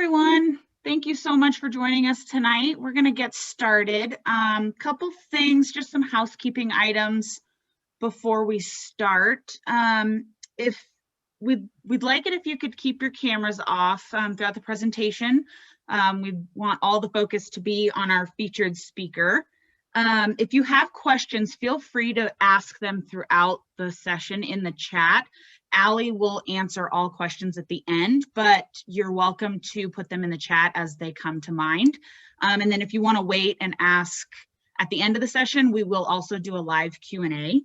everyone. Thank you so much for joining us tonight. We're going to get started. Couple things, just some housekeeping items before we start. If we'd like it if you could keep your cameras off throughout the presentation. We want all the focus to be on our featured speaker. If you have questions, feel free to ask them throughout the session in the chat. Allie will answer all questions at the end, but you're welcome to put them in the chat as they come to mind. And then if you want to wait and ask at the end of the session, we will also do a live Q&A.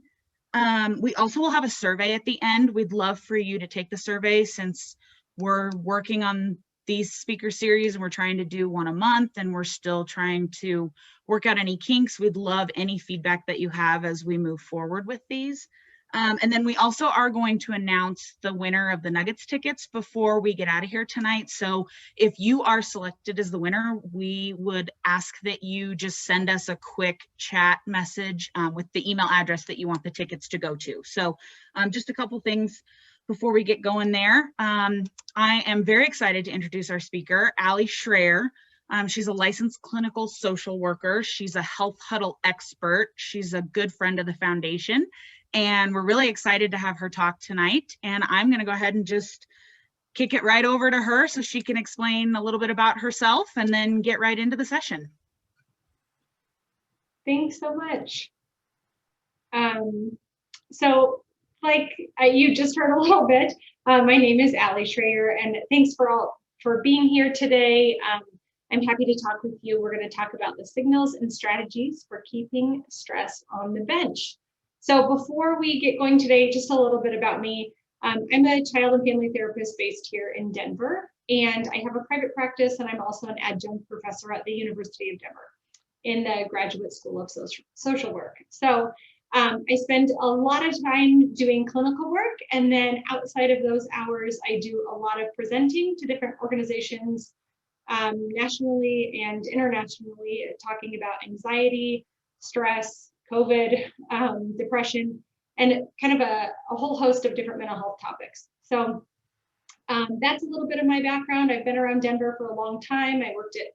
We also will have a survey at the end. We'd love for you to take the survey since we're working on these speaker series and we're trying to do one a month and we're still trying to work out any kinks. We'd love any feedback that you have as we move forward with these. And then we also are going to announce the winner of the Nuggets tickets before we get out of here tonight. So if you are selected as the winner, we would ask that you just send us a quick chat message with the email address that you want the tickets to go to. So just a couple things before we get going there. I am very excited to introduce our speaker, Allie Schreier. She's a licensed clinical social worker. She's a health huddle expert. She's a good friend of the foundation. And we're really excited to have her talk tonight. And I'm going to go ahead and just kick it right over to her so she can explain a little bit about herself and then get right into the session. Thanks so much. So like you just heard a little bit, my name is Allie Schreier, and thanks for being here today. I'm happy to talk with you. We're going to talk about the signals and strategies for keeping stress on the bench. So before we get going today, just a little bit about me. I'm a child and family therapist based here in Denver, and I have a private practice, and I'm also an adjunct professor at the University of Denver in the Graduate School of Social Work. So I spend a lot of time doing clinical work, and then outside of those hours, I do a lot of presenting to different organizations nationally and internationally, talking about anxiety, stress, COVID, depression, and kind of a whole host of different mental health topics. So that's a little bit of my background. I've been around Denver for a long time. I worked at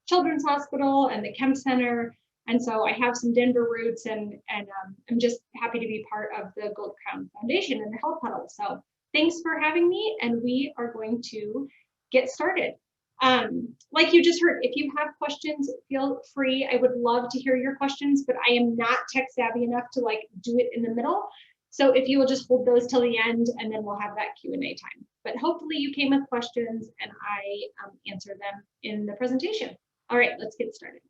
Children's Hospital and the Kemp Center. And so I have some Denver roots, and I'm just happy to be part of the Gold Crown Foundation and the Health Huddle. So thanks for having me, and we are going to get started. Like you just heard, if you have questions, feel free. I would love to hear your questions, but I am not tech savvy enough to like do it in the middle. So if you will just hold those till the end, and then we'll have that Q&A time. But hopefully you came with questions and I answer them in the presentation. All right, let's get started.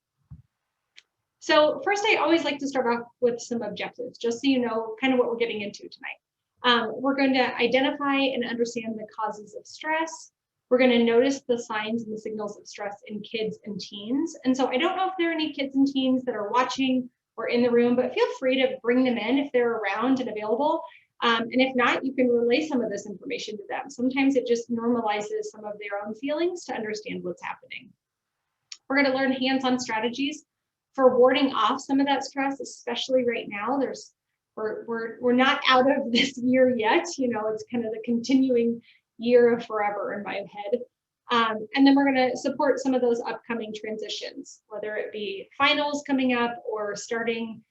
So first, I always like to start off with some objectives, just so you know kind of what we're getting into tonight. We're going to identify and understand the causes of stress. We're going to notice the signs and the signals of stress in kids and teens. And so I don't know if there are any kids and teens that are watching or in the room, but feel free to bring them in if they're around and available. And if not, you can relay some of this information to them. Sometimes it just normalizes some of their own feelings to understand what's happening. We're going to learn hands-on strategies for warding off some of that stress, especially right now. We're not out of this year yet. You know, it's kind of the continuing year of forever in my head. And then we're going to support some of those upcoming transitions, whether it be finals coming up or starting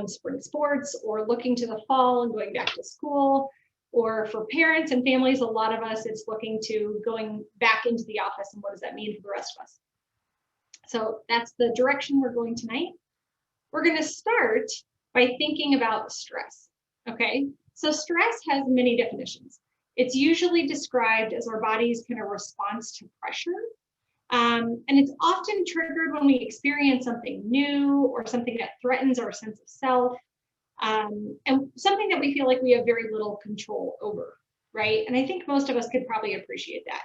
spring sports or looking to the fall and going back to school, or for parents and families, a lot of us, it's looking to going back into the office, and what does that mean for the rest of us? So that's the direction we're going tonight. We're going to start by thinking about stress. Okay, so stress has many definitions. It's usually described as our body's kind of response to pressure. And it's often triggered when we experience something new or something that threatens our sense of self, and something that we feel like we have very little control over, right? And I think most of us could probably appreciate that.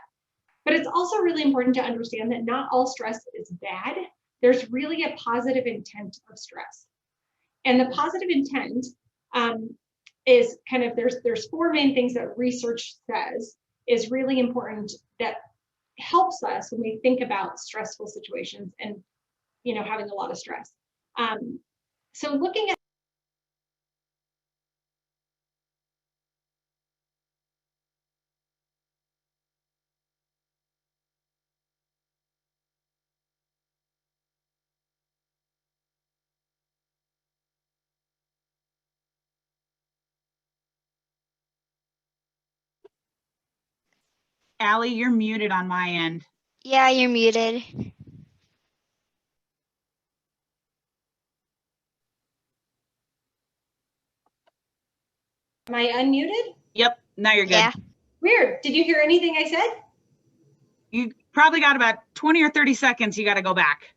But it's also really important to understand that not all stress is bad. There's really a positive intent of stress. And the positive intent is kind of, there's four main things that research says is really important that helps us when we think about stressful situations and, you know, having a lot of stress. So looking at Allie, you're muted on my end. Yeah, you're muted. Am I unmuted? Yep, now you're good. Yeah. Weird. Did you hear anything I said? You probably got about 20 or 30 seconds. You got to go back.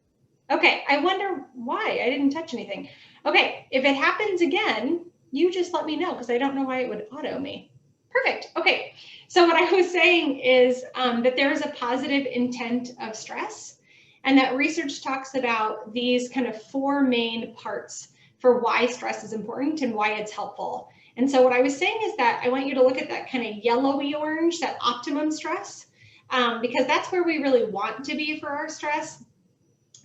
Okay, I wonder why. I didn't touch anything. Okay, if it happens again, you just let me know because I don't know why it would auto me. Perfect. Okay, so what I was saying is that there is a positive intent of stress, and that research talks about these kind of 4 main parts for why stress is important and why it's helpful. And so what I was saying is that I want you to look at that kind of yellowy orange, that optimum stress, because that's where we really want to be for our stress.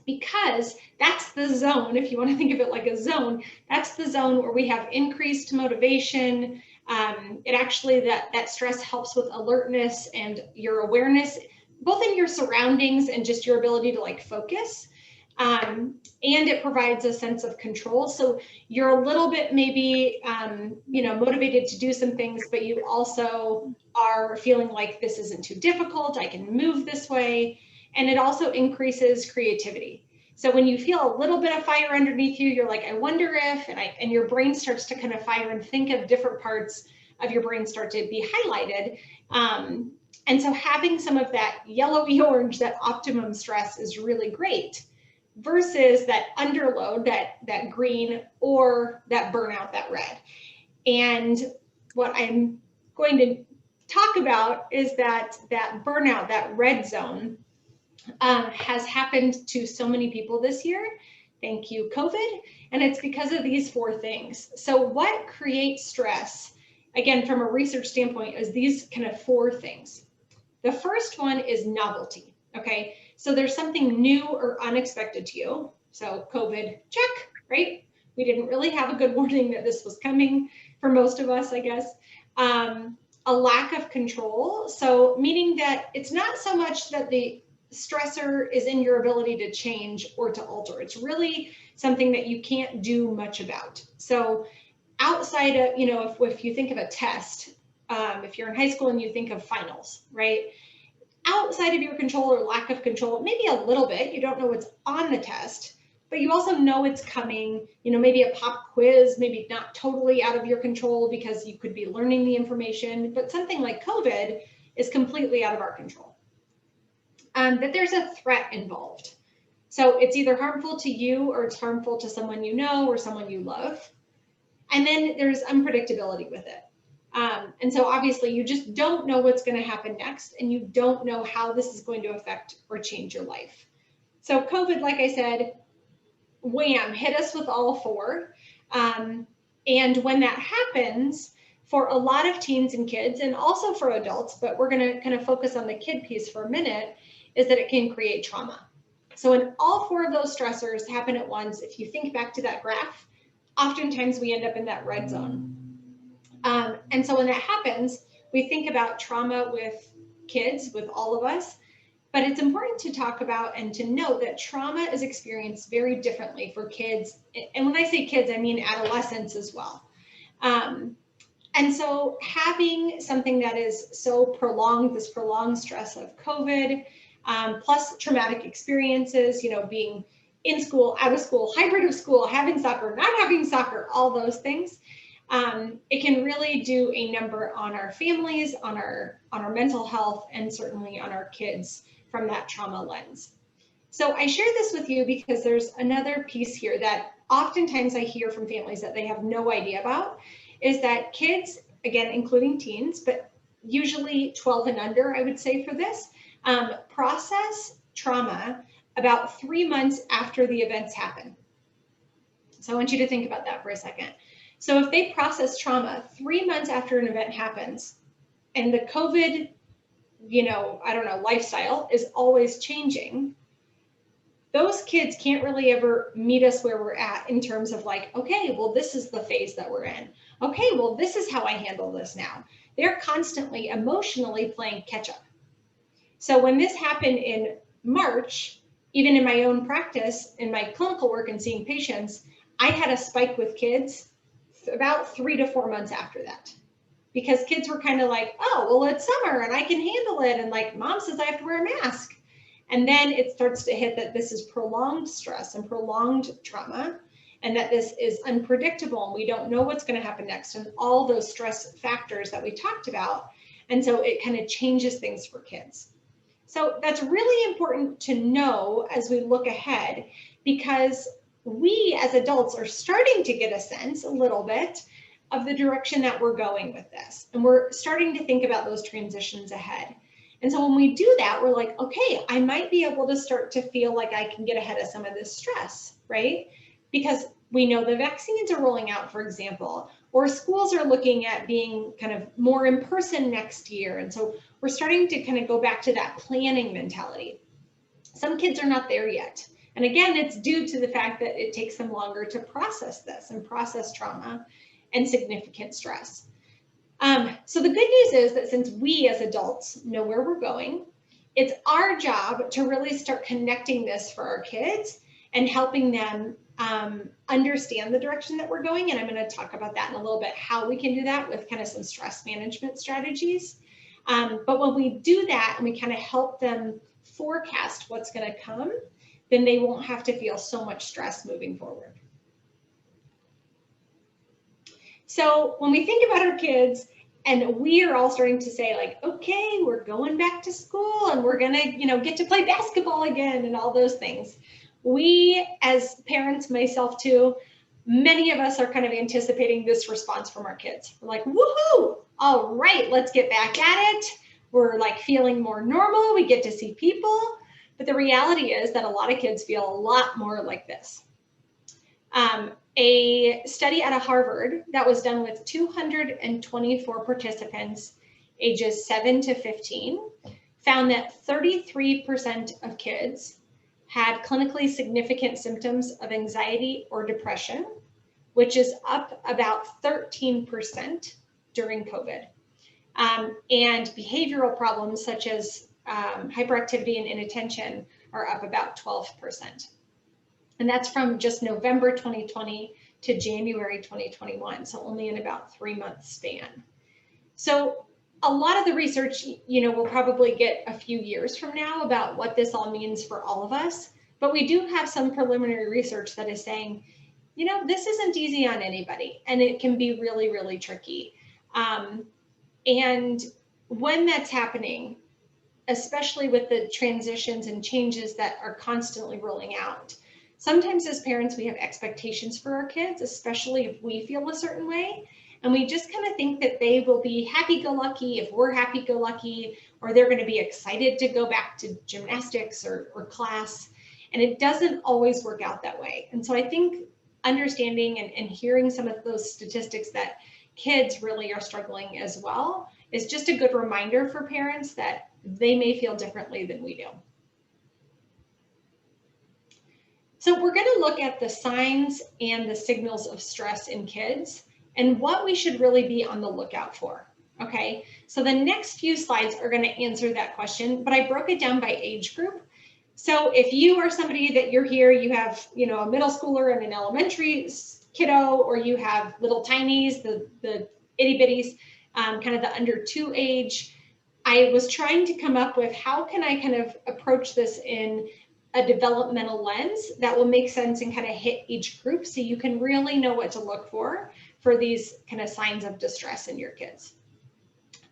Because that's the zone, if you want to think of it like a zone, that's the zone where we have increased motivation. It actually, that stress helps with alertness and your awareness, both in your surroundings and just your ability to like focus. And it provides a sense of control. So you're a little bit maybe, motivated to do some things, but you also are feeling like this isn't too difficult, I can move this way. And it also increases creativity. So when you feel a little bit of fire underneath you, you're like, I wonder if, and your brain starts to kind of fire and think of different parts of your brain start to be highlighted. And so having some of that yellowy orange, that optimum stress is really great versus that underload, that green, or that burnout, that red. And what I'm going to talk about is that burnout, that red zone, has happened to so many people this year. Thank you, COVID. And it's because of these 4 things. So what creates stress, again, from a research standpoint, is these kind of 4 things. The first one is novelty, okay? So there's something new or unexpected to you. So COVID, check, right? We didn't really have a good warning that this was coming for most of us, I guess. A lack of control. So meaning that it's not so much that the stressor is in your ability to change or to alter. It's really something that you can't do much about. So outside of, if you think of a test, if you're in high school and you think of finals, right? Outside of your control or lack of control, maybe a little bit, you don't know what's on the test, but you also know it's coming, maybe a pop quiz, maybe not totally out of your control because you could be learning the information, but something like COVID is completely out of our control. That there's a threat involved. So it's either harmful to you or it's harmful to someone you know or someone you love. And then there's unpredictability with it. And so obviously you just don't know what's going to happen next, and you don't know how this is going to affect or change your life. So COVID, like I said, wham, hit us with all 4. And when that happens, for a lot of teens and kids, and also for adults, but we're going to kind of focus on the kid piece for a minute, is that it can create trauma. So when all 4 of those stressors happen at once, if you think back to that graph, oftentimes we end up in that red zone. And so when that happens, we think about trauma with kids, with all of us, but it's important to talk about and to note that trauma is experienced very differently for kids. And when I say kids, I mean adolescents as well. And so having something that is so prolonged, this prolonged stress of COVID, plus traumatic experiences, being in school, out of school, hybrid of school, having soccer, not having soccer, all those things, it can really do a number on our families, on our mental health, and certainly on our kids from that trauma lens. So I share this with you because there's another piece here that oftentimes I hear from families that they have no idea about, is that kids, again, including teens, but usually 12 and under, I would say for this, process trauma about 3 months after the events happen. So I want you to think about that for a second. So if they process trauma 3 months after an event happens, and the COVID, lifestyle is always changing, those kids can't really ever meet us where we're at in terms of like, okay, well, this is the phase that we're in. Okay, well, this is how I handle this now. They're constantly emotionally playing catch up. So when this happened in March, even in my own practice, in my clinical work and seeing patients, I had a spike with kids about 3 to 4 months after that. because kids were kind of like, oh, well, it's summer and I can handle it. And like, mom says I have to wear a mask. And then it starts to hit that this is prolonged stress and prolonged trauma, and that this is unpredictable and we don't know what's going to happen next, and all those stress factors that we talked about. And so it kind of changes things for kids. So that's really important to know as we look ahead, because we as adults are starting to get a sense a little bit of the direction that we're going with this. And we're starting to think about those transitions ahead. And so when we do that, we're like, okay, I might be able to start to feel like I can get ahead of some of this stress, right? Because we know the vaccines are rolling out, for example, or schools are looking at being kind of more in person next year. And so we're starting to kind of go back to that planning mentality. Some kids are not there yet. And again, it's due to the fact that it takes them longer to process this and process trauma and significant stress. So the good news is that since we as adults know where we're going, it's our job to really start connecting this for our kids and helping them understand the direction that we're going. And I'm going to talk about that in a little bit, how we can do that with kind of some stress management strategies. But when we do that and we kind of help them forecast what's going to come, then they won't have to feel so much stress moving forward. So when we think about our kids, and we are all starting to say like, okay, we're going back to school and we're gonna, get to play basketball again and all those things. We as parents, myself too, many of us are kind of anticipating this response from our kids. We're like, woohoo, all right, let's get back at it. We're like feeling more normal. We get to see people. But the reality is that a lot of kids feel a lot more like this. A study out of Harvard that was done with 224 participants ages 7 to 15 found that 33% of kids had clinically significant symptoms of anxiety or depression, which is up about 13% during COVID. And behavioral problems such as hyperactivity and inattention are up about 12%. And that's from just November 2020 to January 2021, so only in about 3-month span. So a lot of the research, we'll probably get a few years from now about what this all means for all of us, but we do have some preliminary research that is saying, this isn't easy on anybody, and it can be really, really tricky. And when that's happening, especially with the transitions and changes that are constantly rolling out, sometimes as parents, we have expectations for our kids, especially if we feel a certain way. And we just kind of think that they will be happy-go-lucky if we're happy-go-lucky, or they're going to be excited to go back to gymnastics or class. And it doesn't always work out that way. And so I think understanding and hearing some of those statistics that kids really are struggling as well is just a good reminder for parents that they may feel differently than we do. So we're going to look at the signs and the signals of stress in kids and what we should really be on the lookout for. Okay, so the next few slides are going to answer that question, but I broke it down by age group. So if you are somebody that you're here, you have, a middle schooler and an elementary kiddo, or you have little tinies, the itty bitties, kind of the under 2 age, I was trying to come up with how can I kind of approach this in a developmental lens that will make sense and kind of hit each group so you can really know what to look for these kind of signs of distress in your kids.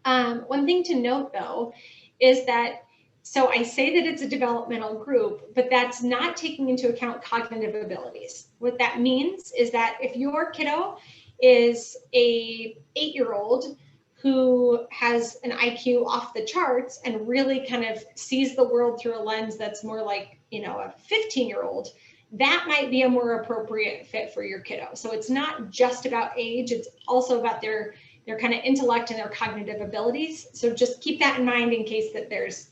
One thing to note though is that, so I say that it's a developmental group, but that's not taking into account cognitive abilities. What that means is that if your kiddo is a 8-year-old who has an IQ off the charts and really kind of sees the world through a lens that's more like, a 15-year-old, that might be a more appropriate fit for your kiddo. So it's not just about age, it's also about their kind of intellect and their cognitive abilities. So just keep that in mind in case that there's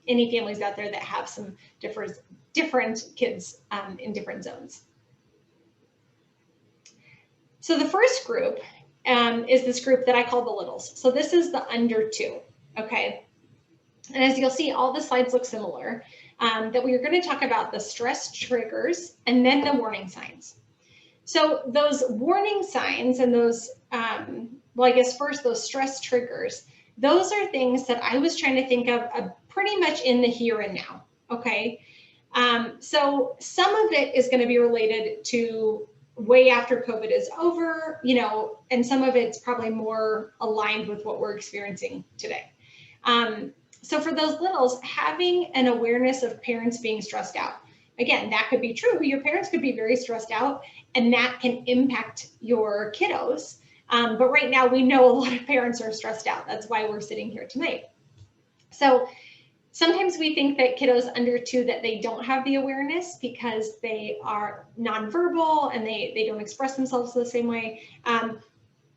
any families out there that have some different kids in different zones. So the first group is this group that I call the littles. So this is the under 2, okay? And as you'll see, all the slides look similar, that we are going to talk about the stress triggers and then the warning signs. So those warning signs and those well, I guess first, those stress triggers, those are things that I was trying to think of pretty much in the here and now, okay? So some of it is going to be related to way after COVID is over, you know, and some of it's probably more aligned with what we're experiencing today. So for those littles, having an awareness of parents being stressed out, again, that could be true. Your parents could be very stressed out, and that can impact your kiddos. But right now, we know a lot of parents are stressed out. That's why we're sitting here tonight. So sometimes we think that kiddos under 2, that they don't have the awareness because they are nonverbal and they don't express themselves the same way.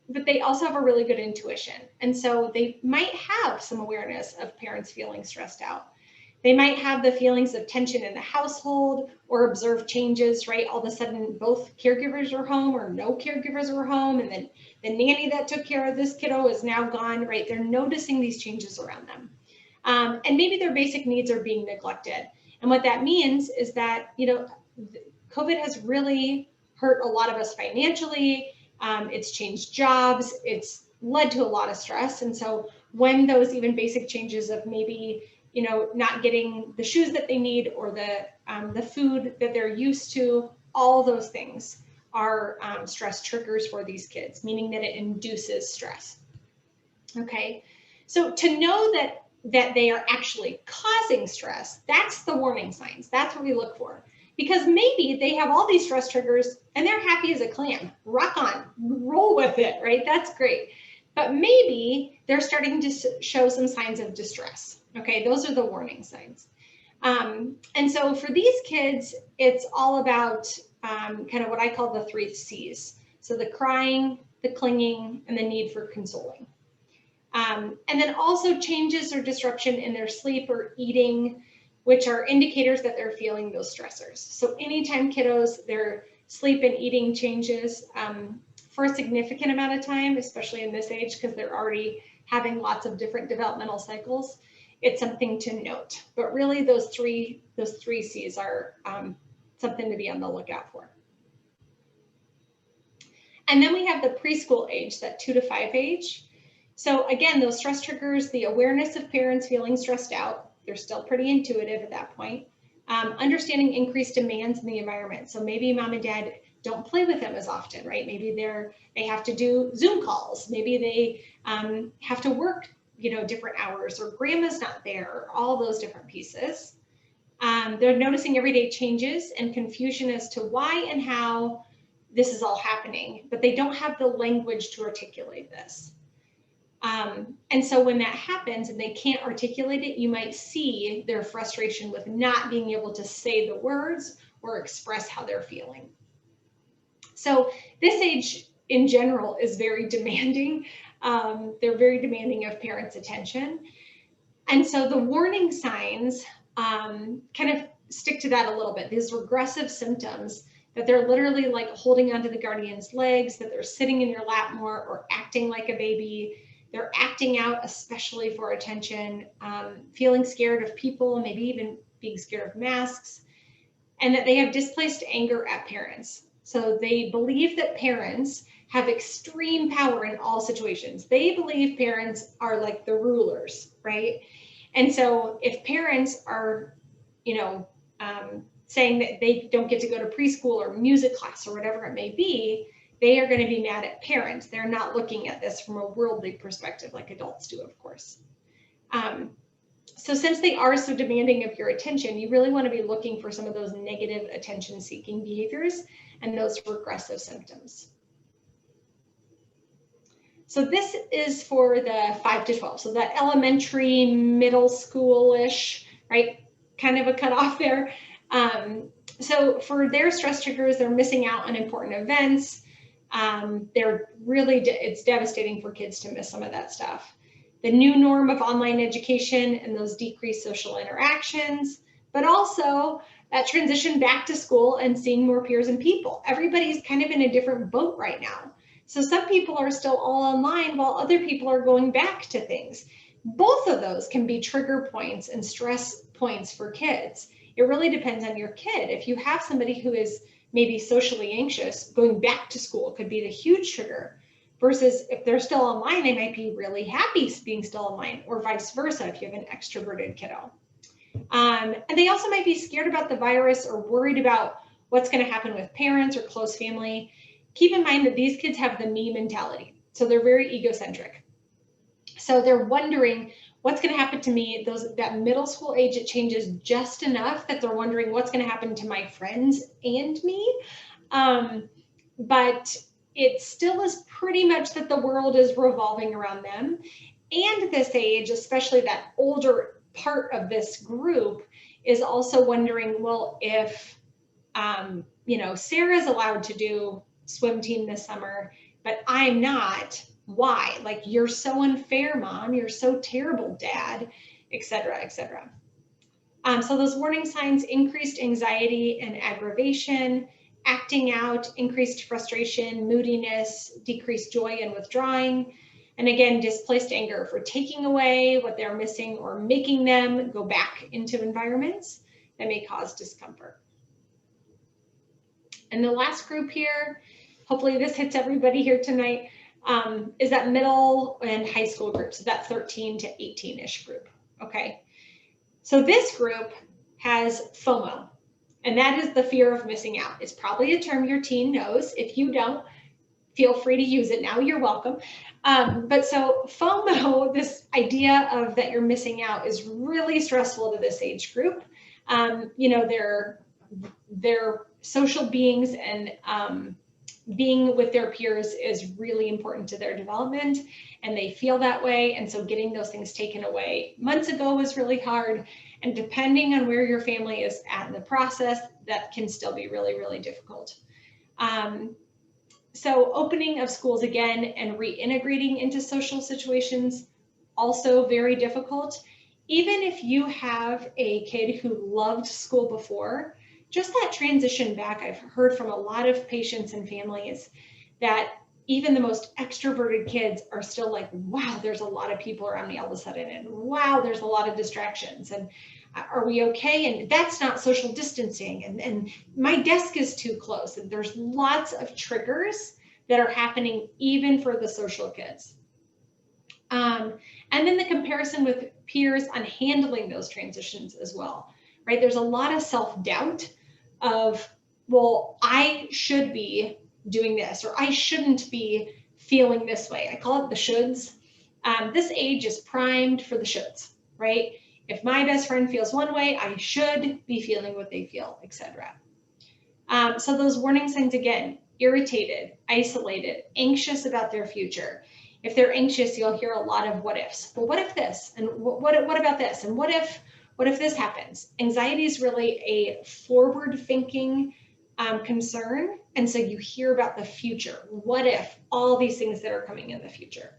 But they also have a really good intuition. And so they might have some awareness of parents feeling stressed out. They might have the feelings of tension in the household or observe changes, right? All of a sudden, both caregivers are home or no caregivers are home. And then the nanny that took care of this kiddo is now gone, right? They're noticing these changes around them. And maybe their basic needs are being neglected. And what that means is that, you know, COVID has really hurt a lot of us financially. It's changed jobs. It's led to a lot of stress. And so when those even basic changes of maybe, you know, not getting the shoes that they need or the food that they're used to, all those things are stress triggers for these kids, meaning that it induces stress. Okay, so to know that they are actually causing stress, that's the warning signs. That's what we look for. Because maybe they have all these stress triggers and they're happy as a clam. Rock on, roll with it, right? That's great. But maybe they're starting to show some signs of distress. Okay, those are the warning signs. And so for these kids, it's all about kind of what I call the 3 C's. So the crying, the clinging, and the need for consoling. And then also changes or disruption in their sleep or eating, which are indicators that they're feeling those stressors. So anytime kiddos, their sleep and eating changes for a significant amount of time, especially in this age, because they're already having lots of different developmental cycles, it's something to note. But really those three C's are something to be on the lookout for. And then we have the preschool age, that 2 to 5 age. So again, those stress triggers, the awareness of parents feeling stressed out, they're still pretty intuitive at that point. Understanding increased demands in the environment. So maybe mom and dad don't play with them as often, right? Maybe they have to do Zoom calls. Maybe they have to work, you know, different hours, or grandma's not there, or all those different pieces. They're noticing everyday changes and confusion as to why and how this is all happening, but they don't have the language to articulate this. And so when that happens and they can't articulate it, you might see their frustration with not being able to say the words or express how they're feeling. So this age in general is very demanding. They're very demanding of parents' attention. And so the warning signs kind of stick to that a little bit. These regressive symptoms that they're literally like holding onto the guardian's legs, that they're sitting in your lap more or acting like a baby. They're acting out, especially for attention, feeling scared of people, maybe even being scared of masks, and that they have displaced anger at parents. So they believe that parents have extreme power in all situations. They believe parents are like the rulers, right? And so if parents are, you know, saying that they don't get to go to preschool or music class or whatever it may be, they are going to be mad at parents. They're not looking at this from a worldly perspective like adults do, of course. So since they are so demanding of your attention, you really want to be looking for some of those negative attention-seeking behaviors and those regressive symptoms. So this is for the 5 to 12. So that elementary, middle school-ish, right? Kind of a cutoff there. So for their stress triggers, they're missing out on important events. It's devastating for kids to miss some of that stuff. The new norm of online education and those decreased social interactions, but also that transition back to school and seeing more peers and people. Everybody's kind of in a different boat right now. So some people are still all online while other people are going back to things. Both of those can be trigger points and stress points for kids. It really depends on your kid. If you have somebody who is maybe socially anxious, going back to school could be the huge trigger. versus if they're still online, they might be really happy being still online, or vice versa if you have an extroverted kiddo. And they also might be scared about the virus or worried about what's going to happen with parents or close family. Keep in mind that these kids have the me mentality. So they're very egocentric. So they're wondering what's going to happen to me. That middle school age, it changes just enough that they're wondering what's going to happen to my friends and me. But it still is pretty much that the world is revolving around them. And this age, especially that older part of this group, is also wondering, well, if Sarah's allowed to do swim team this summer, but I'm not, why? Like, you're so unfair, Mom, you're so terrible, Dad, etc., etc. So those warning signs: increased anxiety and aggravation, acting out, increased frustration, moodiness, decreased joy and withdrawing, and again, displaced anger for taking away what they're missing or making them go back into environments that may cause discomfort. And the last group here, hopefully this hits everybody here tonight, is that middle and high school group, so that 13 to 18-ish group, okay? So this group has FOMO, and that is the fear of missing out. It's probably a term your teen knows. If you don't, feel free to use it now, you're welcome. But so FOMO, this idea of that you're missing out, is really stressful to this age group. They're social beings, and being with their peers is really important to their development, and they feel that way. And so getting those things taken away months ago was really hard. And depending on where your family is at in the process, that can still be really, really difficult. So opening of schools again and reintegrating into social situations, also very difficult. Even if you have a kid who loved school before, just that transition back, I've heard from a lot of patients and families that even the most extroverted kids are still like, wow, there's a lot of people around me all of a sudden, and wow, there's a lot of distractions, and are we okay? And that's not social distancing, and my desk is too close, and there's lots of triggers that are happening even for the social kids. And then the comparison with peers on handling those transitions as well, right? There's a lot of self-doubt of, well, I should be doing this, or I shouldn't be feeling this way. I call it the shoulds. This age is primed for the shoulds, right? If my best friend feels one way, I should be feeling what they feel, etc. So those warning signs again: irritated, isolated, anxious about their future. If they're anxious, you'll hear a lot of what ifs. Well, what if this? And what about this? And what if this happens? Anxiety is really a forward-thinking concern. And so you hear about the future. What if all these things that are coming in the future?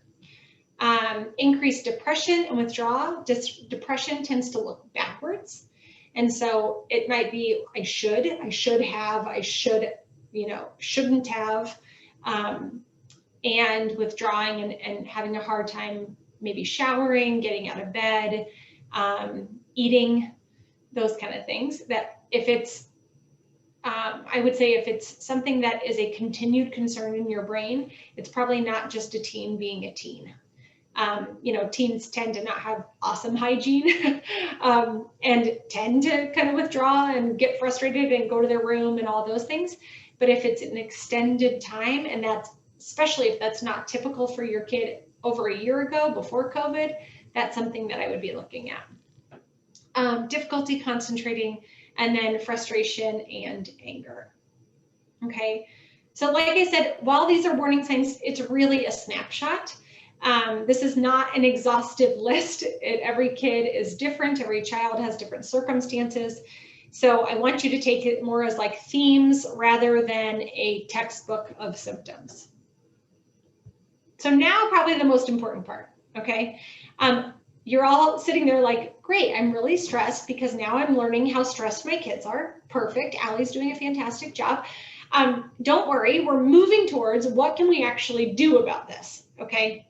Increased depression and withdrawal. Depression tends to look backwards. And so it might be, I should have, shouldn't have, and withdrawing and having a hard time maybe showering, getting out of bed, eating, those kind of things. That if it's, I would say if it's something that is a continued concern in your brain, it's probably not just a teen being a teen. Teens tend to not have awesome hygiene and tend to kind of withdraw and get frustrated and go to their room and all those things. But if it's an extended time, and that's especially if that's not typical for your kid over a year ago before COVID, that's something that I would be looking at. Difficulty concentrating, and then frustration and anger. Okay, so like I said, while these are warning signs, it's really a snapshot. This is not an exhaustive list. Every kid is different. Every child has different circumstances. So I want you to take it more as like themes rather than a textbook of symptoms. So now probably the most important part, okay? You're all sitting there like, great, I'm really stressed because now I'm learning how stressed my kids are. Perfect, Allie's doing a fantastic job. Don't worry, we're moving towards what can we actually do about this, okay?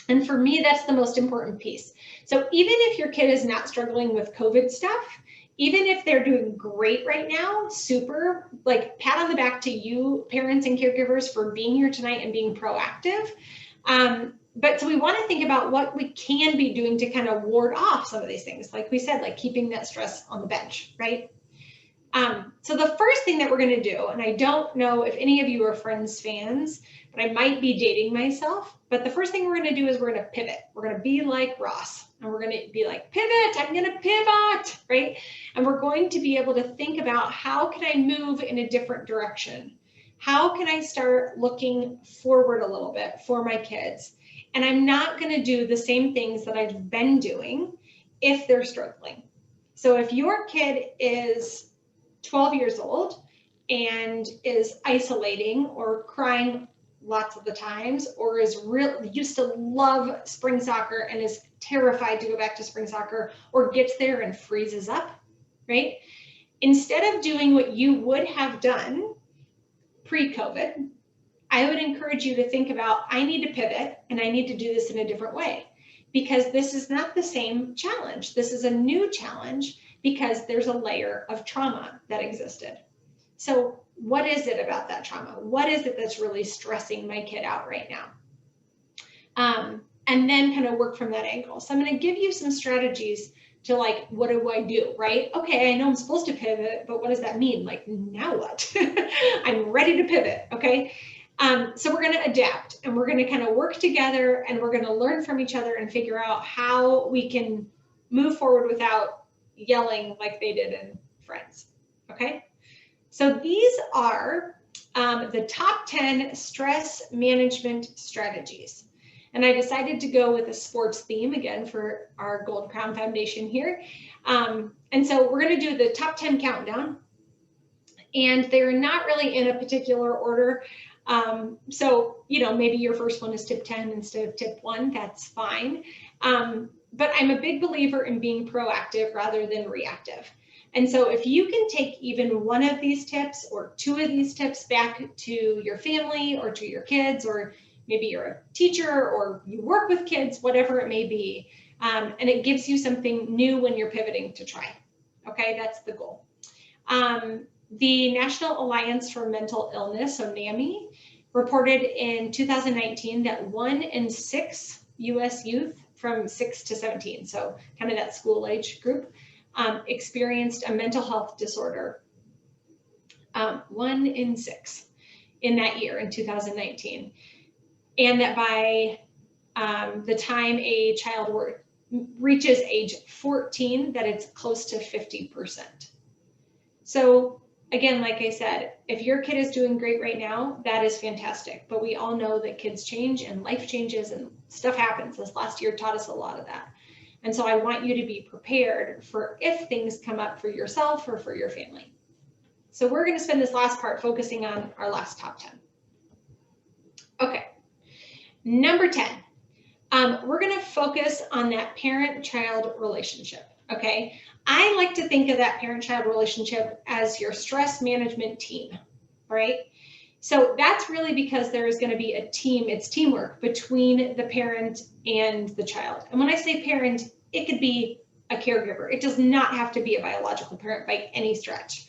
And for me, that's the most important piece. So even if your kid is not struggling with COVID stuff, even if they're doing great right now, super, like pat on the back to you, parents and caregivers, for being here tonight and being proactive. But so we want to think about what we can be doing to kind of ward off some of these things. Like we said, like keeping that stress on the bench, right? So the first thing that we're going to do, and I don't know if any of you are Friends fans, but I might be dating myself, but the first thing we're going to do is we're going to pivot. We're going to be like Ross, and we're going to be like, pivot, I'm going to pivot, right? And we're going to be able to think about, how can I move in a different direction? How can I start looking forward a little bit for my kids? And I'm not going to do the same things that I've been doing if they're struggling. So if your kid is 12 years old and is isolating or crying lots of the times, or is used to love spring soccer and is terrified to go back to spring soccer, or gets there and freezes up, right? Instead of doing what you would have done pre-COVID, I would encourage you to think about, I need to pivot and I need to do this in a different way, because this is not the same challenge. This is a new challenge because there's a layer of trauma that existed. So what is it about that trauma? What is it that's really stressing my kid out right now? And then kind of work from that angle. So I'm going to give you some strategies to, like, what do I do, right? Okay, I know I'm supposed to pivot, but what does that mean? Like, now what? I'm ready to pivot, okay? So we're going to adapt, and we're going to kind of work together, and we're going to learn from each other and figure out how we can move forward without yelling like they did in Friends, okay? So these are the top 10 stress management strategies. And I decided to go with a sports theme again for our Gold Crown Foundation here. And so we're going to do the top 10 countdown, and they're not really in a particular order. So, you know, maybe your first one is tip 10 instead of tip 1, that's fine. But I'm a big believer in being proactive rather than reactive. And so if you can take even one of these tips or 2 of these tips back to your family or to your kids, or maybe you're a teacher or you work with kids, whatever it may be, and it gives you something new when you're pivoting to try. Okay, that's the goal. The National Alliance for Mental Illness, so NAMI, reported in 2019 that 1 in 6 US youth from 6 to 17, so kind of that school age group, experienced a mental health disorder. 1 in 6 in that year, in 2019. And that by the time a child reaches age 14, that it's close to 50%. So again, like I said, if your kid is doing great right now, that is fantastic. But we all know that kids change and life changes and stuff happens. This last year taught us a lot of that. And so I want you to be prepared for if things come up for yourself or for your family. So we're going to spend this last part focusing on our last top 10. Okay, number 10. We're going to focus on that parent-child relationship, okay? I like to think of that parent-child relationship as your stress management team, right? So that's really because there is going to be a team, it's teamwork between the parent and the child. And when I say parent, it could be a caregiver. It does not have to be a biological parent by any stretch.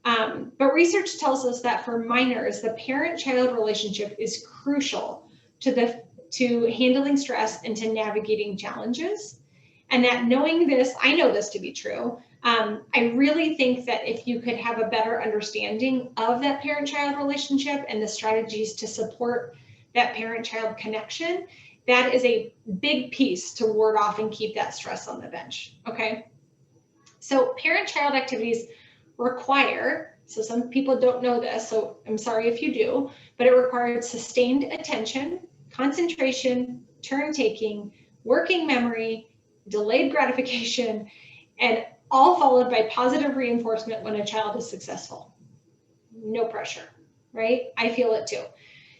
But research tells us that for minors, the parent-child relationship is crucial to handling stress and to navigating challenges. And that knowing this, I know this to be true. I really think that if you could have a better understanding of that parent-child relationship and the strategies to support that parent-child connection, that is a big piece to ward off and keep that stress on the bench, okay? So parent-child activities require, so some people don't know this, so I'm sorry if you do, but it requires sustained attention, concentration, turn-taking, working memory, delayed gratification, and all followed by positive reinforcement when a child is successful. No pressure, right? I feel it too.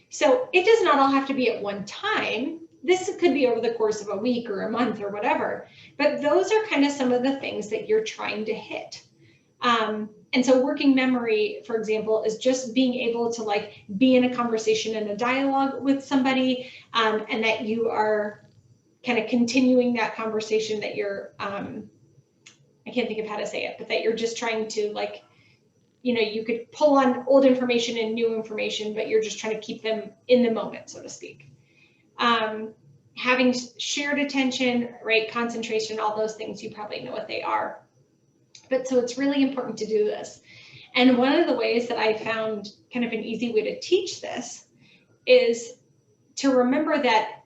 So it does not all have to be at one time. This could be over the course of a week or a month or whatever, but those are kind of some of the things that you're trying to hit. And so working memory, for example, is just being able to like be in a conversation and a dialogue with somebody, and that you are kind of continuing that conversation, that you're I can't think of how to say it, but that you're just trying to, like, you could pull on old information and new information, but you're just trying to keep them in the moment, so to speak. Having shared attention, right, concentration, all those things, you probably know what they are. But so it's really important to do this. And one of the ways that I found kind of an easy way to teach this is to remember that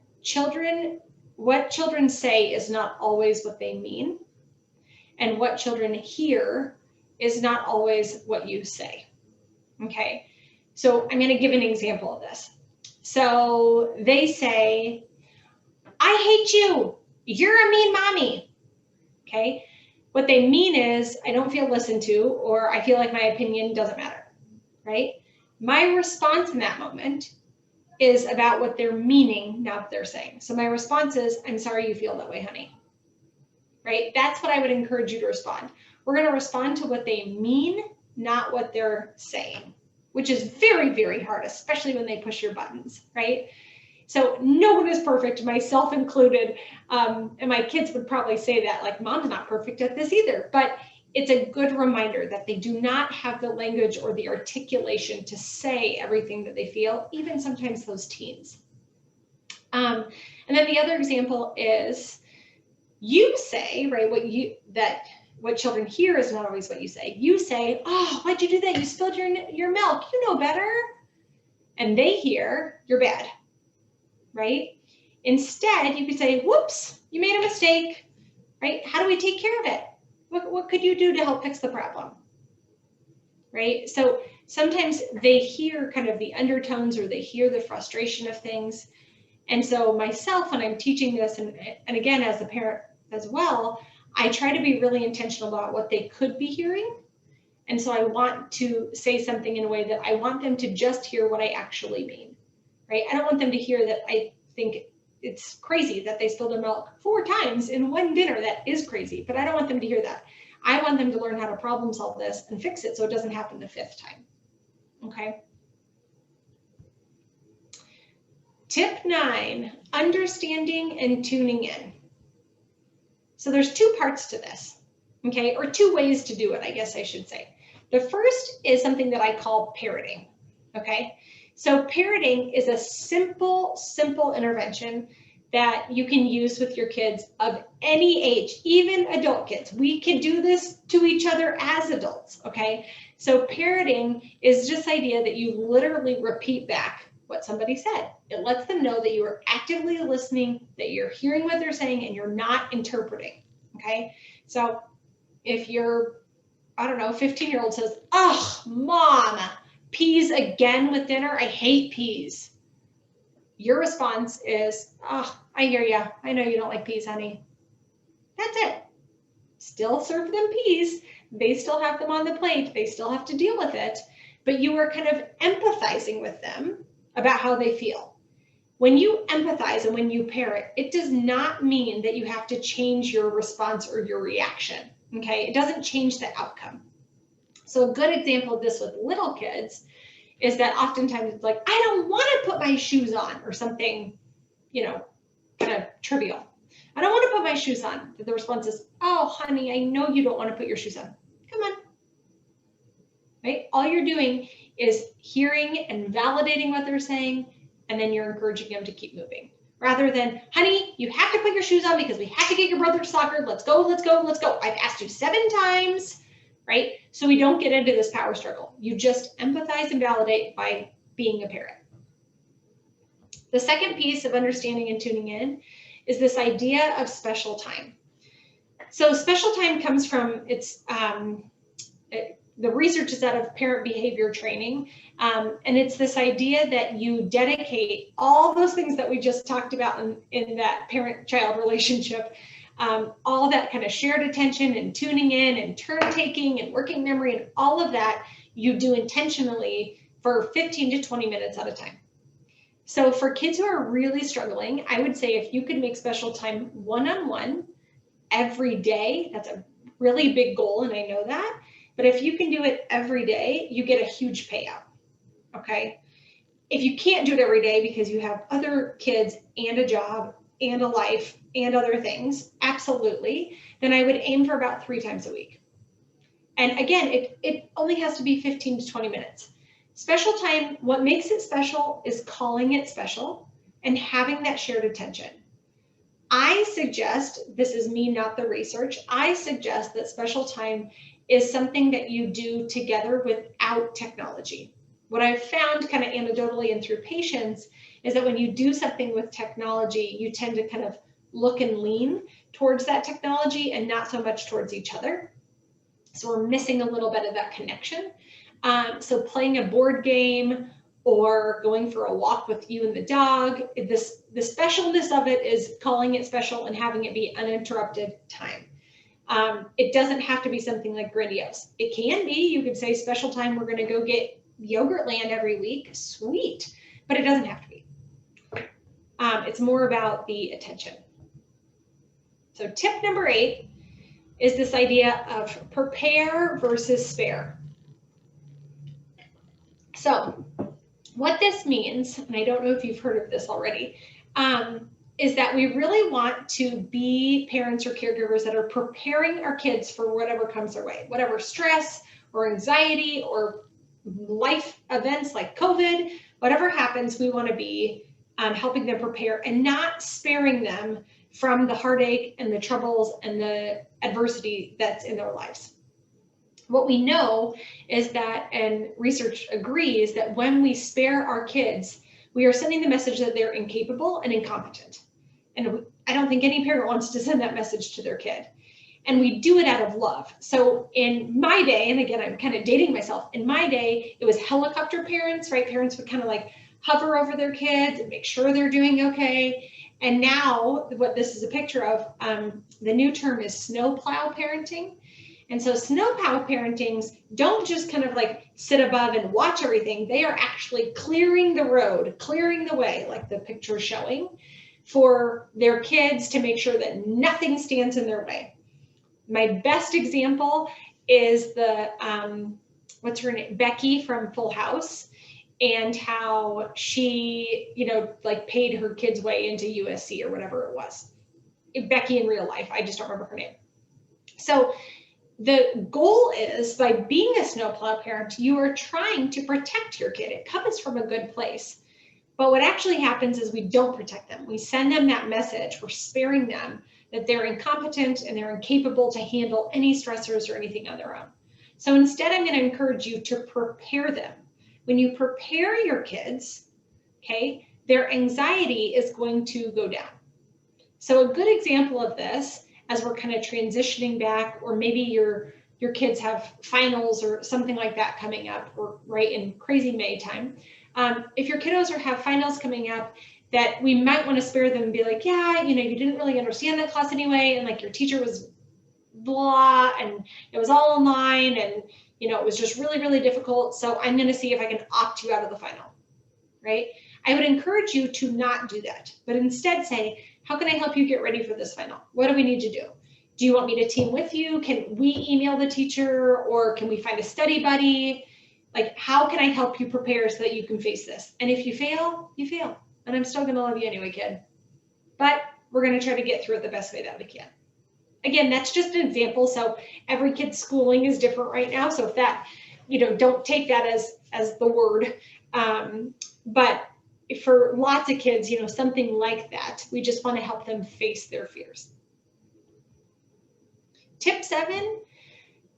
what children say is not always what they mean. And what children hear is not always what you say. Okay, so I'm going to give an example of this. So they say, I hate you. You're a mean mommy. Okay, what they mean is, I don't feel listened to, or I feel like my opinion doesn't matter, right? My response in that moment is about what they're meaning, not what they're saying. So my response is, I'm sorry you feel that way, honey. Right? That's what I would encourage you to respond. We're going to respond to what they mean, not what they're saying, which is very, very hard, especially when they push your buttons, right? So no one is perfect, myself included. And my kids would probably say that, like, mom's not perfect at this either. But it's a good reminder that they do not have the language or the articulation to say everything that they feel, even sometimes those teens. And then the other example is, you say, right, what children hear is not always what you say. You say, oh, why'd you do that? You spilled your milk. You know better. And they hear, you're bad, right? Instead, you could say, whoops, you made a mistake, right? How do we take care of it? What could you do to help fix the problem, right? So sometimes they hear kind of the undertones, or they hear the frustration of things. And so myself, when I'm teaching this, and again, as a parent as well, I try to be really intentional about what they could be hearing. And so I want to say something in a way that I want them to just hear what I actually mean, right? I don't want them to hear that I think it's crazy that they spilled their milk 4 times in one dinner. That is crazy, but I don't want them to hear that. I want them to learn how to problem solve this and fix it so it doesn't happen the 5th time, okay? Tip 9, understanding and tuning in. So there's 2 parts to this, okay? Or 2 ways to do it, I guess I should say. The first is something that I call parroting, okay? So parroting is a simple intervention that you can use with your kids of any age, even adult kids. We can do this to each other as adults, okay? So parroting is just the idea that you literally repeat back what somebody said. It lets them know that you are actively listening, that you're hearing what they're saying, and you're not interpreting, okay? So if your, I don't know, 15-year-old says, oh, mom, peas again with dinner? I hate peas. Your response is, oh, I hear ya. I know you don't like peas, honey. That's it. Still serve them peas. They still have them on the plate. They still have to deal with it. But you are kind of empathizing with them about how they feel. When you empathize and when you parrot, it does not mean that you have to change your response or your reaction, okay? It doesn't change the outcome. So a good example of this with little kids is that oftentimes it's like, I don't want to put my shoes on, or something, kind of trivial. I don't want to put my shoes on. The response is, oh, honey, I know you don't want to put your shoes on. Come on. Right? All you're doing is hearing and validating what they're saying, and then you're encouraging them to keep moving. Rather than, honey, you have to put your shoes on because we have to get your brother to soccer. Let's go, let's go, let's go. I've asked you 7 times, right? So we don't get into this power struggle. You just empathize and validate by being a parent. The second piece of understanding and tuning in is this idea of special time. So special time comes from, the research is out of parent behavior training, and it's this idea that you dedicate all those things that we just talked about in that parent-child relationship, all that kind of shared attention and tuning in and turn taking and working memory and all of that you do intentionally for 15 to 20 minutes at a time. So for kids who are really struggling, I would say if you could make special time one-on-one every day, that's a really big goal, and I know that. But if you can do it every day, you get a huge payout, okay? If you can't do it every day because you have other kids and a job, and a life and other things, absolutely, then I would aim for about 3 times a week. And again, it only has to be 15 to 20 minutes. Special time, what makes it special is calling it special and having that shared attention. I suggest, this is me, not the research, I suggest that special time is something that you do together without technology. What I've found kind of anecdotally and through patients is that when you do something with technology, you tend to kind of look and lean towards that technology and not so much towards each other. So we're missing a little bit of that connection. So playing a board game or going for a walk with you and the dog, the specialness of it is calling it special and having it be uninterrupted time. It doesn't have to be something like grandiose. It can be, you could say special time, we're gonna go get Yogurtland every week, sweet, but it doesn't have to be. It's more about the attention. So tip number 8 is this idea of prepare versus spare. So what this means, and I don't know if you've heard of this already, is that we really want to be parents or caregivers that are preparing our kids for whatever comes their way, whatever stress or anxiety or life events like COVID, whatever happens, we want to be helping them prepare and not sparing them from the heartache and the troubles and the adversity that's in their lives. What we know is that, and research agrees, that when we spare our kids, we are sending the message that they're incapable and incompetent. And I don't think any parent wants to send that message to their kid. And we do it out of love. So in my day, and again, I'm kind of dating myself, in my day, it was helicopter parents, right? Parents would kind of like hover over their kids and make sure they're doing okay. And now what this is a picture of, the new term is snowplow parenting. And so snowplow parentings don't just kind of like sit above and watch everything. They are actually clearing the road, clearing the way, like the picture is showing, for their kids to make sure that nothing stands in their way. My best example is the, what's her name? Becky from Full House, and how she, like paid her kid's way into USC or whatever it was. Becky in real life, I just don't remember her name. So the goal is, by being a snowplow parent, you are trying to protect your kid. It comes from a good place. But what actually happens is we don't protect them. We send them that message, we're sparing them, that they're incompetent and they're incapable to handle any stressors or anything on their own. So instead, I'm going to encourage you to prepare them. When you prepare your kids, okay, their anxiety is going to go down. So a good example of this, as we're kind of transitioning back, or maybe your kids have finals or something like that coming up, or right in crazy May time. If your kiddos have finals coming up, that we might want to spare them and be like, yeah, you didn't really understand that class anyway, and like your teacher was blah, and it was all online, and it was just really, really difficult. So I'm going to see if I can opt you out of the final, right? I would encourage you to not do that, but instead say, how can I help you get ready for this final? What do we need to do? Do you want me to team with you? Can we email the teacher, or can we find a study buddy? Like, how can I help you prepare so that you can face this? And if you fail, you fail. And I'm still gonna love you anyway, kid. But we're gonna try to get through it the best way that we can. Again, that's just an example. So every kid's schooling is different right now. So if that, don't take that as the word. But for lots of kids, something like that, we just want to help them face their fears. Tip 7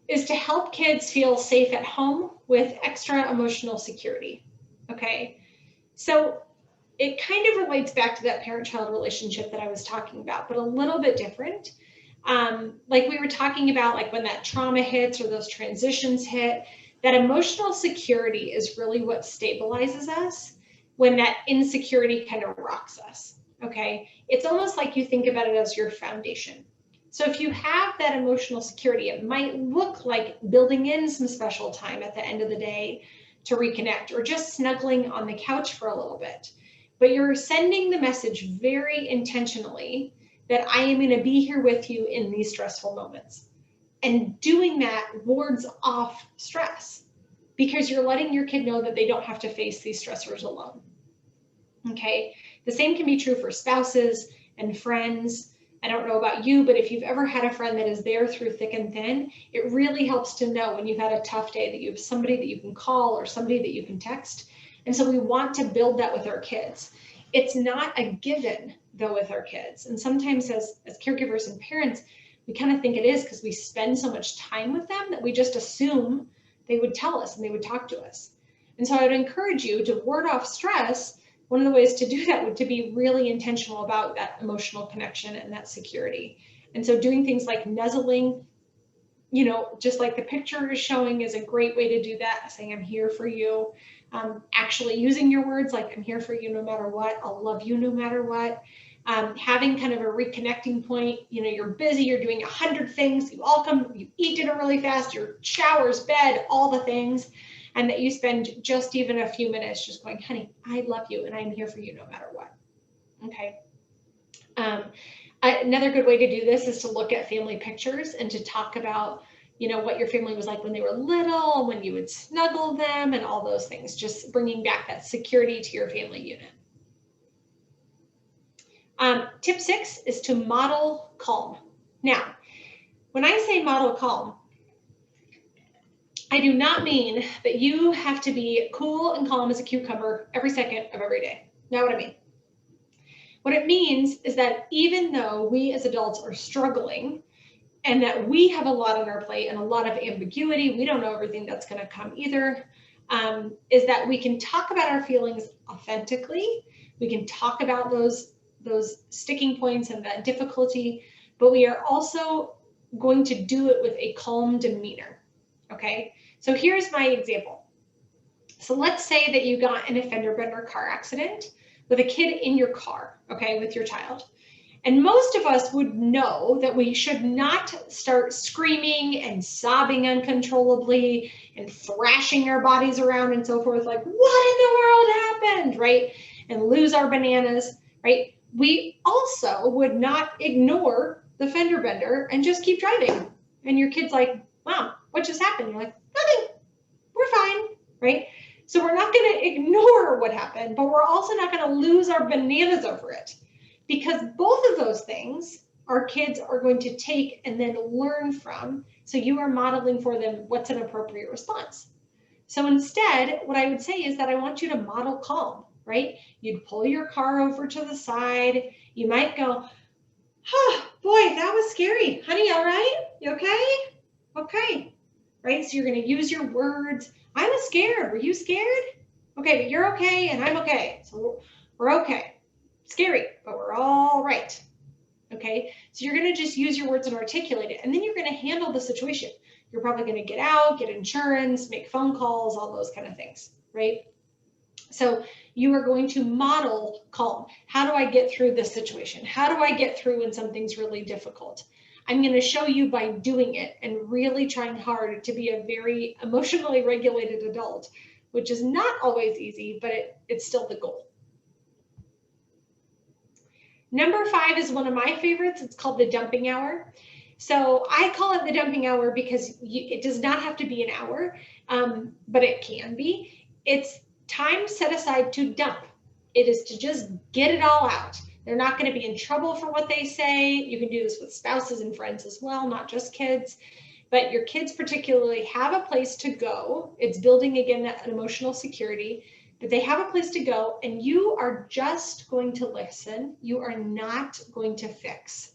is to help kids feel safe at home with extra emotional security. Okay, so it kind of relates back to that parent-child relationship that I was talking about, but a little bit different. Like we were talking about, like when that trauma hits or those transitions hit, that emotional security is really what stabilizes us when that insecurity kind of rocks us, okay? It's almost like you think about it as your foundation. So if you have that emotional security, it might look like building in some special time at the end of the day to reconnect, or just snuggling on the couch for a little bit. But you're sending the message very intentionally that I am going to be here with you in these stressful moments. And doing that wards off stress, because you're letting your kid know that they don't have to face these stressors alone. Okay, the same can be true for spouses, and friends. I don't know about you, but if you've ever had a friend that is there through thick and thin, it really helps to know when you've had a tough day that you have somebody that you can call or somebody that you can text. And so we want to build that with our kids. It's not a given though with our kids. And sometimes as caregivers and parents, we kind of think it is because we spend so much time with them that we just assume they would tell us and they would talk to us. And so I would encourage you to ward off stress. One of the ways to do that would to be really intentional about that emotional connection and that security. And so doing things like nuzzling, you know, just like the picture is showing, is a great way to do that, saying I'm here for you. Actually using your words like I'm here for you no matter what, I'll love you no matter what. Having kind of a reconnecting point, you know, you're busy, you're doing 100 things, you all come, you eat dinner really fast, your showers, bed, all the things, and that you spend just even a few minutes just going, honey, I love you and I'm here for you no matter what. Okay. Another good way to do this is to look at family pictures and to talk about, you know, what your family was like when they were little, when you would snuggle them and all those things, just bringing back that security to your family unit. Tip 6 is to model calm. Now, when I say model calm, I do not mean that you have to be cool and calm as a cucumber every second of every day. Not what I mean. What it means is that even though we as adults are struggling and that we have a lot on our plate and a lot of ambiguity, we don't know everything that's going to come either, is that we can talk about our feelings authentically. We can talk about those sticking points and that difficulty, but we are also going to do it with a calm demeanor. Okay, so here's my example. So let's say that you got in a fender bender car accident with a kid in your car, okay, with your child. And most of us would know that we should not start screaming and sobbing uncontrollably and thrashing our bodies around and so forth, like, what in the world happened, right? And lose our bananas, right? We also would not ignore the fender bender and just keep driving. And your kid's like, Mom, what just happened? You're like, nothing, we're fine, right? So we're not going to ignore what happened, but we're also not going to lose our bananas over it, because both of those things our kids are going to take and then learn from. So you are modeling for them what's an appropriate response. So instead, what I would say is that I want you to model calm, right? You'd pull your car over to the side. You might go, oh, boy, that was scary. Honey, all right? You okay? Okay, right? So you're going to use your words. I was scared. Were you scared? Okay, but you're okay and I'm okay. So we're okay. Scary, but we're all right. Okay, so you're going to just use your words and articulate it, and then you're going to handle the situation. You're probably going to get out, get insurance, make phone calls, all those kind of things, right? So you are going to model calm. How do I get through this situation? How do I get through when something's really difficult? I'm going to show you by doing it and really trying hard to be a very emotionally regulated adult, which is not always easy, but it's still the goal. Number 5 is one of my favorites. It's called the dumping hour. So I call it the dumping hour because it does not have to be an hour, but it can be. It's time set aside to dump. It is to just get it all out. They're not going to be in trouble for what they say. You can do this with spouses and friends as well, not just kids. But your kids particularly have a place to go. It's building, again, that emotional security. But they have a place to go, and you are just going to listen. You are not going to fix.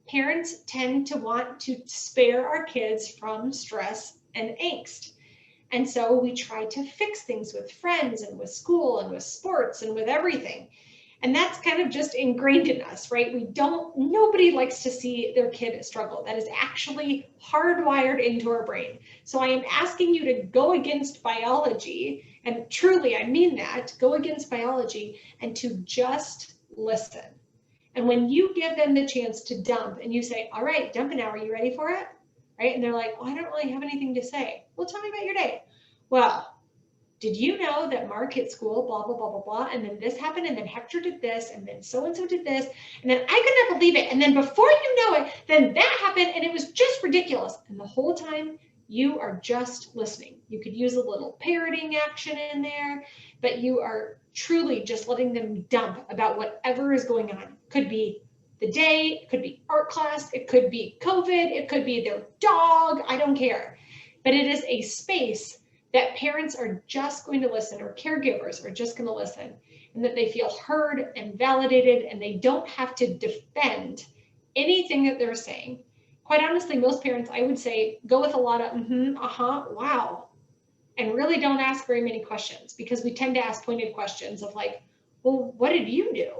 Parents tend to want to spare our kids from stress and angst. And so we try to fix things with friends and with school and with sports and with everything. And that's kind of just ingrained in us, right? Nobody likes to see their kid struggle. That is actually hardwired into our brain. So I am asking you to go against biology, and truly I mean that, go against biology and to just listen. And when you give them the chance to dump and you say, all right, dump an hour, you ready for it? Right? And they're like, oh, I don't really have anything to say. Well, tell me about your day. Well, did you know that Mark hit school, blah, blah, blah, blah, blah, and then this happened, and then Hector did this, and then so-and-so did this, and then I could not believe it, and then before you know it, then that happened, and it was just ridiculous. And the whole time, you are just listening. You could use a little parroting action in there, but you are truly just letting them dump about whatever is going on. Could be the day, it could be art class, it could be COVID, it could be their dog, I don't care. But it is a space that parents are just going to listen, or caregivers are just going to listen, and that they feel heard and validated, and they don't have to defend anything that they're saying. Quite honestly, most parents, I would say, go with a lot of wow, and really don't ask very many questions, because we tend to ask pointed questions of like, well, what did you do?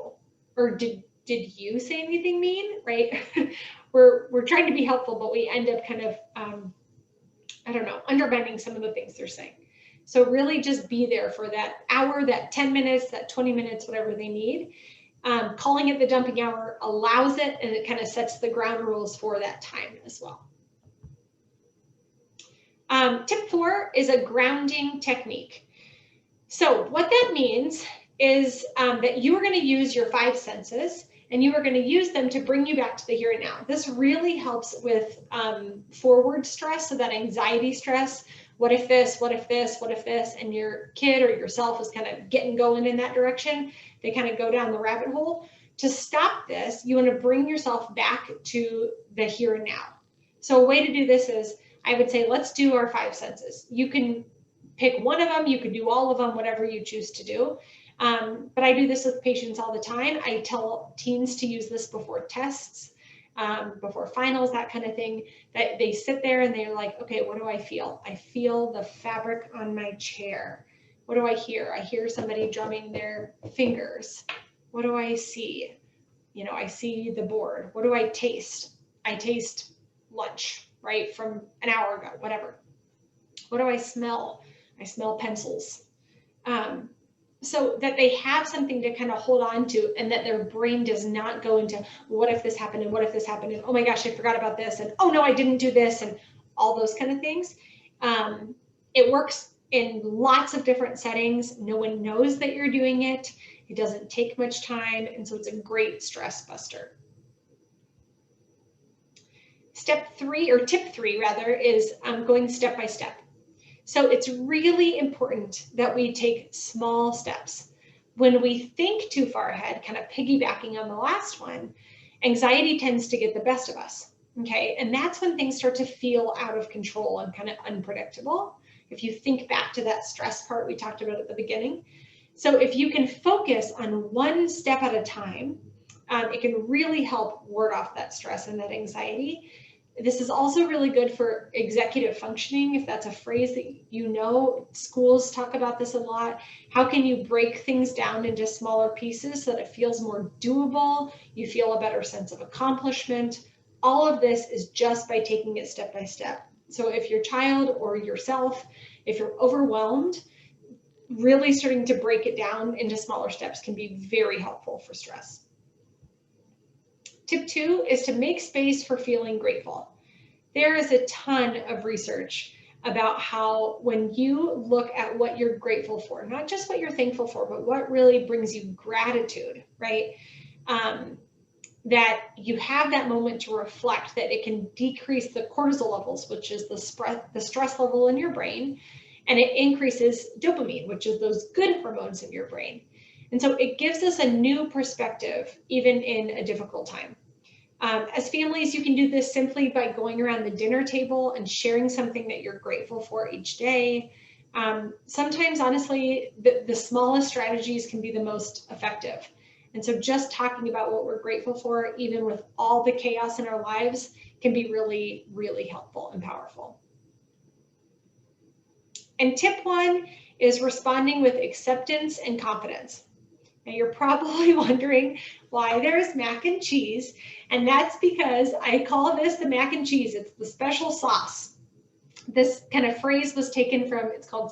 Or did you say anything mean, right? we're trying to be helpful, but we end up kind of, I don't know, undermining some of the things they're saying. So really just be there for that hour, that 10 minutes, that 20 minutes, whatever they need. Calling it the dumping hour allows it, and it kind of sets the ground rules for that time as well. Tip 4 is a grounding technique. So what that means is that you are going to use your 5 senses, and you are going to use them to bring you back to the here and now. This really helps with forward stress, so that anxiety stress. What if this, what if this, what if this, and your kid or yourself is kind of getting going in that direction. They kind of go down the rabbit hole. To stop this, you want to bring yourself back to the here and now. So a way to do this is, I would say, let's do our 5 senses. You can pick one of them, you can do all of them, whatever you choose to do. But I do this with patients all the time. I tell teens to use this before tests, before finals, that kind of thing, that they sit there and they're like, okay, what do I feel? I feel the fabric on my chair. What do I hear? I hear somebody drumming their fingers. What do I see? You know, I see the board. What do I taste? I taste lunch, right, from an hour ago, whatever. What do I smell? I smell pencils. So that they have something to kind of hold on to, and that their brain does not go into, what if this happened, and what if this happened, and oh my gosh, I forgot about this, and oh no, I didn't do this, and all those kind of things. It works in lots of different settings. No one knows that you're doing it. It doesn't take much time, and so it's a great stress buster. Step 3, or tip 3 rather, is going step by step. So it's really important that we take small steps. When we think too far ahead, kind of piggybacking on the last one, anxiety tends to get the best of us, okay? And that's when things start to feel out of control and kind of unpredictable. If you think back to that stress part we talked about at the beginning. So if you can focus on one step at a time, it can really help ward off that stress and that anxiety. This is also really good for executive functioning, if that's a phrase that you know. Schools talk about this a lot. How can you break things down into smaller pieces so that it feels more doable? You feel a better sense of accomplishment. All of this is just by taking it step by step. So if your child or yourself, if you're overwhelmed, really starting to break it down into smaller steps can be very helpful for stress. Tip 2 is to make space for feeling grateful. There is a ton of research about how when you look at what you're grateful for, not just what you're thankful for, but what really brings you gratitude, right? That you have that moment to reflect, that it can decrease the cortisol levels, which is the stress level in your brain, and it increases dopamine, which is those good hormones in your brain. And so it gives us a new perspective, even in a difficult time. As families, you can do this simply by going around the dinner table and sharing something that you're grateful for each day. Sometimes, honestly, the smallest strategies can be the most effective. And so just talking about what we're grateful for, even with all the chaos in our lives, can be really, really helpful and powerful. And tip 1 is responding with acceptance and confidence. Now you're probably wondering why there's mac and cheese, and that's because I call this the mac and cheese. It's the special sauce. This kind of phrase was taken from, it's called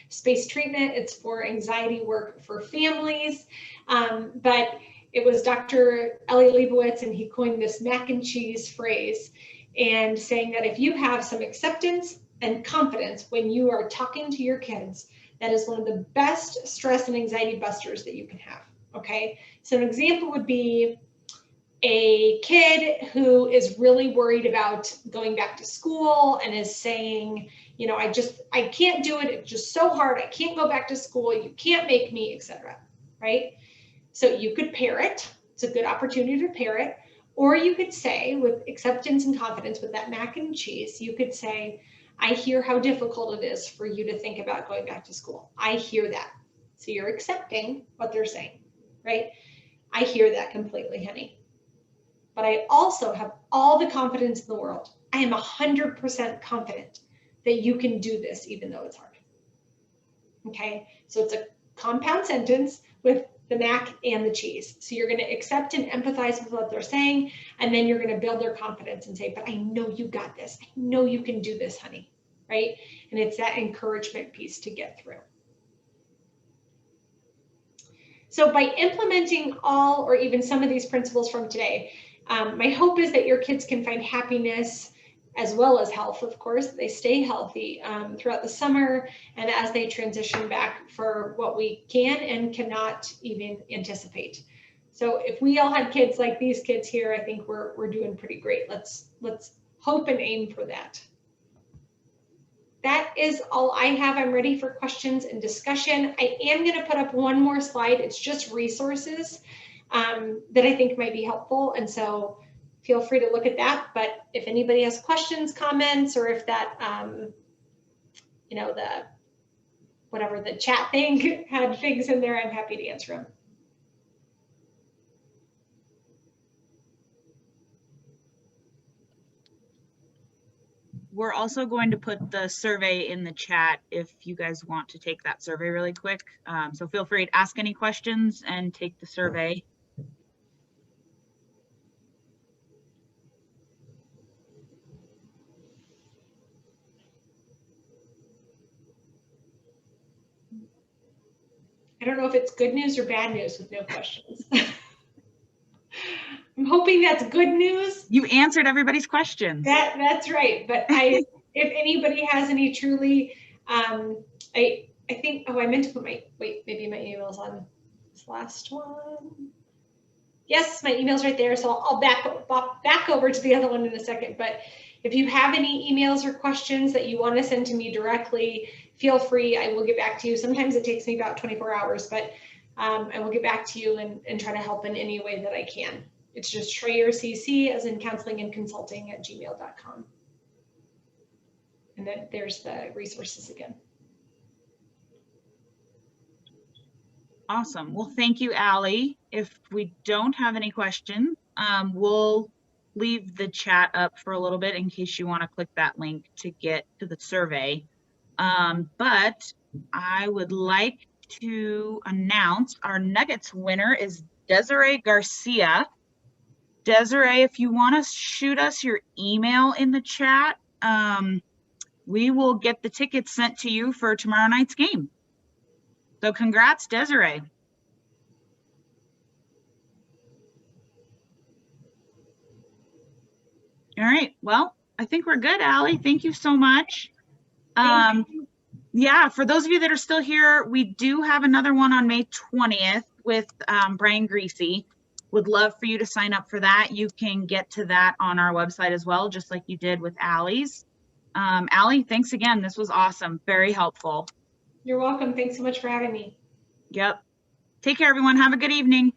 space treatment. It's for anxiety work for families, but it was Dr. Elliot Leibowitz, and he coined this mac and cheese phrase, and saying that if you have some acceptance and confidence when you are talking to your kids, that is one of the best stress and anxiety busters that you can have, okay? So an example would be a kid who is really worried about going back to school and is saying, you know, I can't do it, it's just so hard, I can't go back to school, you can't make me, etc., right? So you could pair it. It's a good opportunity to pair it. Or you could say, with acceptance and confidence, with that mac and cheese, you could say, I hear how difficult it is for you to think about going back to school. I hear that. So you're accepting what they're saying, right? I hear that completely, honey. But I also have all the confidence in the world. I am 100% confident that you can do this, even though it's hard. Okay, so it's a compound sentence with the mac and the cheese. So you're going to accept and empathize with what they're saying, and then you're going to build their confidence and say, but I know you got this. I know you can do this, honey, right? And it's that encouragement piece to get through. So by implementing all or even some of these principles from today, my hope is that your kids can find happiness as well as health, of course. They stay healthy throughout the summer and as they transition back for what we can and cannot even anticipate. So if we all had kids like these kids here, I think we're doing pretty great. Let's hope and aim for that. That is all I have. I'm ready for questions and discussion. I am going to put up one more slide. It's just resources that I think might be helpful. And so feel free to look at that. But if anybody has questions, comments, or if that, you know, the chat thing had things in there, I'm happy to answer them. We're also going to put the survey in the chat if you guys want to take that survey really quick. So feel free to ask any questions and take the survey. I don't know if it's good news or bad news with no questions. I'm hoping that's good news. You answered everybody's questions. That's right. But if anybody has any truly, I think, oh, I meant to put maybe my email's on this last one. Yes, my email's right there. So I'll back over to the other one in a second. But if you have any emails or questions that you want to send to me directly, feel free. I will get back to you. Sometimes it takes me about 24 hours, but I will get back to you and try to help in any way that I can. It's just SchreierCC, as in counseling and consulting, @gmail.com. And then there's the resources again. Awesome. Well, thank you, Allie. If we don't have any questions, we'll leave the chat up for a little bit in case you want to click that link to get to the survey. But I would like to announce our Nuggets winner is Desiree Garcia. Desiree, if you want to shoot us your email in the chat, we will get the tickets sent to you for tomorrow night's game. So congrats, Desiree. All right, well, I think we're good, Allie. Thank you so much. Yeah, for those of you that are still here, we do have another one on May 20th with Brian Greasy. Would love for you to sign up for that. You can get to that on our website as well, just like you did with Allie's. Allie, thanks again. This was awesome. Very helpful. You're welcome. Thanks so much for having me. Yep. Take care, everyone. Have a good evening.